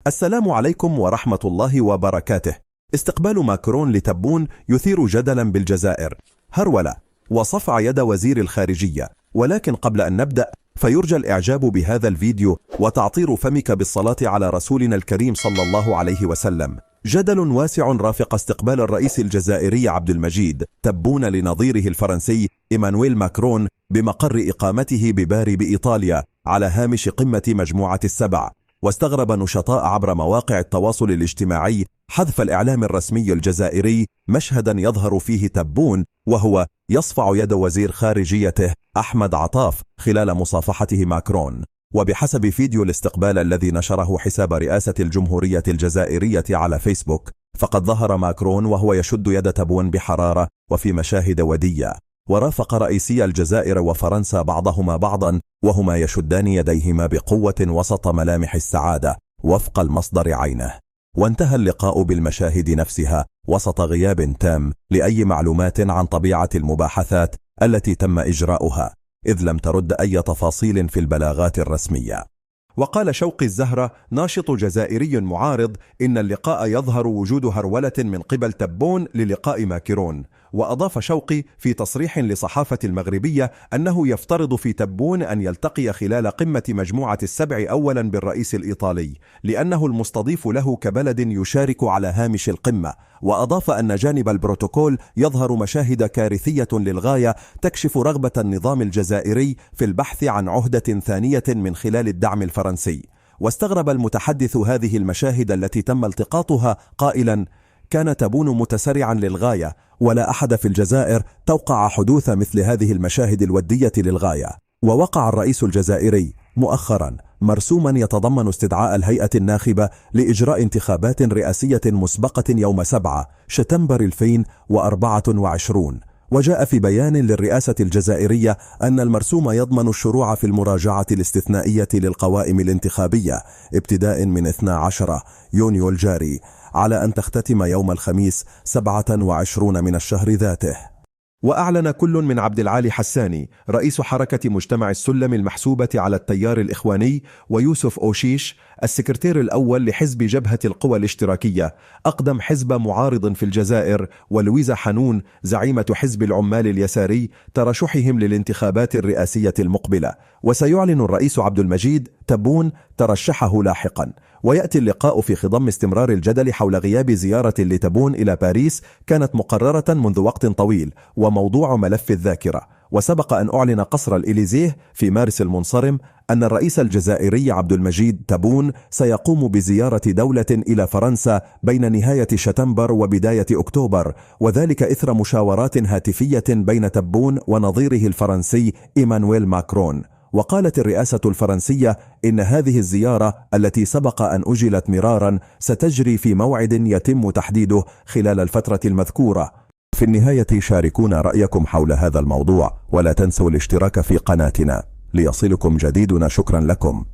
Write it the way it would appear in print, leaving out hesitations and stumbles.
السلام عليكم ورحمة الله وبركاته. استقبال ماكرون لتبون يثير جدلا بالجزائر، هرولة وصفع يد وزير الخارجية. ولكن قبل أن نبدأ فيرجى الإعجاب بهذا الفيديو وتعطير فمك بالصلاة على رسولنا الكريم صلى الله عليه وسلم. جدل واسع رافق استقبال الرئيس الجزائري عبد المجيد تبون لنظيره الفرنسي إيمانويل ماكرون بمقر إقامته بباري بإيطاليا على هامش قمة مجموعة السبع. واستغرب نشطاء عبر مواقع التواصل الاجتماعي حذف الإعلام الرسمي الجزائري مشهدا يظهر فيه تبون وهو يصفع يد وزير خارجيته أحمد عطاف خلال مصافحته ماكرون. وبحسب فيديو الاستقبال الذي نشره حساب رئاسة الجمهورية الجزائرية على فيسبوك، فقد ظهر ماكرون وهو يشد يد تبون بحرارة وفي مشاهد ودية، ورافق رئيسي الجزائر وفرنسا بعضهما بعضا وهما يشدان يديهما بقوة وسط ملامح السعادة وفق المصدر عينه. وانتهى اللقاء بالمشاهد نفسها وسط غياب تام لأي معلومات عن طبيعة المباحثات التي تم إجراؤها، إذ لم ترد أي تفاصيل في البلاغات الرسمية. وقال شوقي الزهرة ناشط جزائري معارض إن اللقاء يظهر وجود هرولة من قبل تبون للقاء ماكرون. وأضاف شوقي في تصريح لصحافة المغربية أنه يفترض في تبون أن يلتقي خلال قمة مجموعة السبع أولا بالرئيس الإيطالي لأنه المستضيف له كبلد يشارك على هامش القمة. وأضاف أن جانب البروتوكول يظهر مشاهد كارثية للغاية تكشف رغبة النظام الجزائري في البحث عن عهدة ثانية من خلال الدعم الفرنسي. واستغرب المتحدث هذه المشاهد التي تم التقاطها قائلا: كان تبون متسرعا للغاية، ولا أحد في الجزائر توقع حدوث مثل هذه المشاهد الودية للغاية. ووقع الرئيس الجزائري مؤخرا مرسوما يتضمن استدعاء الهيئة الناخبة لإجراء انتخابات رئاسية مسبقة يوم 7 شتنبر 2024. وجاء في بيان للرئاسة الجزائرية أن المرسوم يضمن الشروع في المراجعة الاستثنائية للقوائم الانتخابية ابتداء من 12 يونيو الجاري، على أن تختتم يوم الخميس 27 من الشهر ذاته. وأعلن كل من عبد العالي حساني رئيس حركة مجتمع السلم المحسوبة على التيار الإخواني، ويوسف أوشيش السكرتير الأول لحزب جبهة القوى الاشتراكية أقدم حزب معارض في الجزائر، ولويزا حنون زعيمة حزب العمال اليساري ترشحهم للانتخابات الرئاسية المقبلة. وسيعلن الرئيس عبد المجيد تبون ترشحه لاحقا. ويأتي اللقاء في خضم استمرار الجدل حول غياب زيارة لتبون إلى باريس كانت مقررة منذ وقت طويل وموضوع ملف الذاكرة. وسبق أن أعلن قصر الإليزيه في مارس المنصرم أن الرئيس الجزائري عبد المجيد تبون سيقوم بزيارة دولة إلى فرنسا بين نهاية شتنبر وبداية أكتوبر، وذلك إثر مشاورات هاتفية بين تبون ونظيره الفرنسي إيمانويل ماكرون. وقالت الرئاسة الفرنسية إن هذه الزيارة التي سبق أن أجلت مرارا ستجري في موعد يتم تحديده خلال الفترة المذكورة. في النهاية شاركونا رأيكم حول هذا الموضوع، ولا تنسوا الاشتراك في قناتنا ليصلكم جديدنا. شكرا لكم.